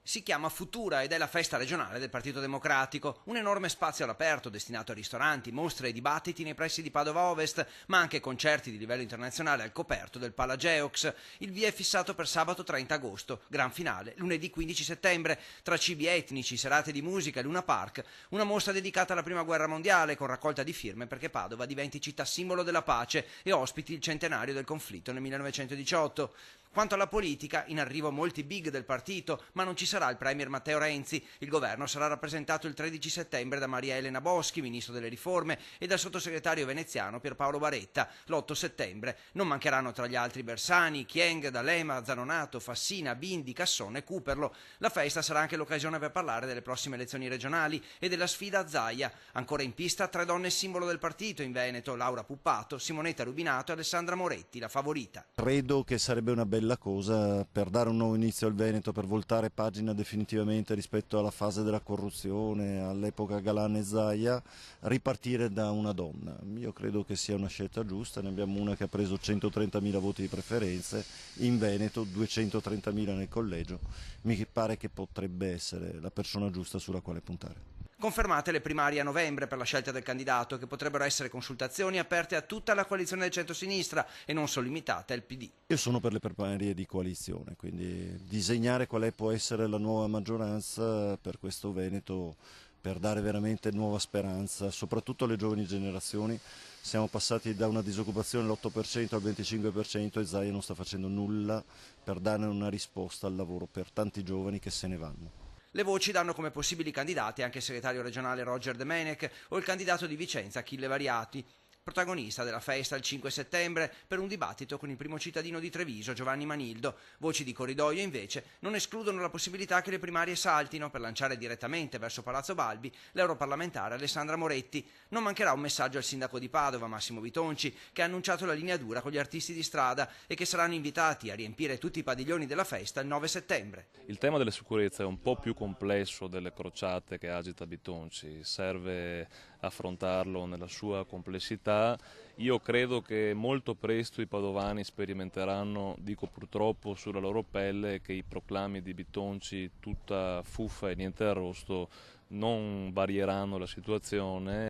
Si chiama Futura ed è la festa regionale del Partito Democratico, un enorme spazio all'aperto destinato a ristoranti, mostre e dibattiti nei pressi di Padova Ovest, ma anche concerti di livello internazionale al coperto del Palageox. Il via è fissato per sabato 30 agosto, gran finale lunedì 15 settembre, tra cibi etnici, serate di musica e Luna Park, una mostra dedicata alla Prima Guerra Mondiale con raccolta di firme perché Padova diventi città simbolo della pace e ospiti il centenario del conflitto nel 1918. Quanto alla politica, in arrivo molti big del partito, ma non ci sarà il premier Matteo Renzi. Il governo sarà rappresentato il 13 settembre da Maria Elena Boschi, ministro delle riforme, e dal sottosegretario veneziano Pierpaolo Baretta. L'8 settembre non mancheranno tra gli altri Bersani, Chieng, D'Alema, Zanonato, Fassina, Bindi, Casson e Cooperlo. La festa sarà anche l'occasione per parlare delle prossime elezioni regionali e della sfida a Zaia. Ancora in pista tre donne simbolo del partito in Veneto: Laura Puppato, Simonetta Rubinato e Alessandra Moretti, la favorita. Credo che sarebbe una bella cosa per dare un nuovo inizio al Veneto, per voltare pagina definitivamente rispetto alla fase della corruzione, all'epoca Galan e Zaia, ripartire da una donna. Io credo che sia una scelta giusta, ne abbiamo una che ha preso 130.000 voti di preferenze, in Veneto 230.000 nel collegio, mi pare che potrebbe essere la persona giusta sulla quale puntare. Confermate le primarie a novembre per la scelta del candidato, che potrebbero essere consultazioni aperte a tutta la coalizione del centro-sinistra e non solo limitate al PD. Io sono per le primarie di coalizione, quindi disegnare può essere la nuova maggioranza per questo Veneto, per dare veramente nuova speranza, soprattutto alle giovani generazioni. Siamo passati da una disoccupazione all'8% al 25% e Zaia non sta facendo nulla per dare una risposta al lavoro per tanti giovani che se ne vanno. Le voci danno come possibili candidati anche il segretario regionale Roger Domenech o il candidato di Vicenza Achille Variati, protagonista della festa il 5 settembre per un dibattito con il primo cittadino di Treviso, Giovanni Manildo. Voci di corridoio invece non escludono la possibilità che le primarie saltino per lanciare direttamente verso Palazzo Balbi l'europarlamentare Alessandra Moretti. Non mancherà un messaggio al sindaco di Padova, Massimo Bitonci, che ha annunciato la linea dura con gli artisti di strada e che saranno invitati a riempire tutti i padiglioni della festa il 9 settembre. Il tema della sicurezza è un po' più complesso delle crociate che agita Bitonci, serve affrontarlo nella sua complessità. Io credo che molto presto i padovani sperimenteranno, dico purtroppo sulla loro pelle, che i proclami di Bitonci, tutta fuffa e niente arrosto, non varieranno la situazione.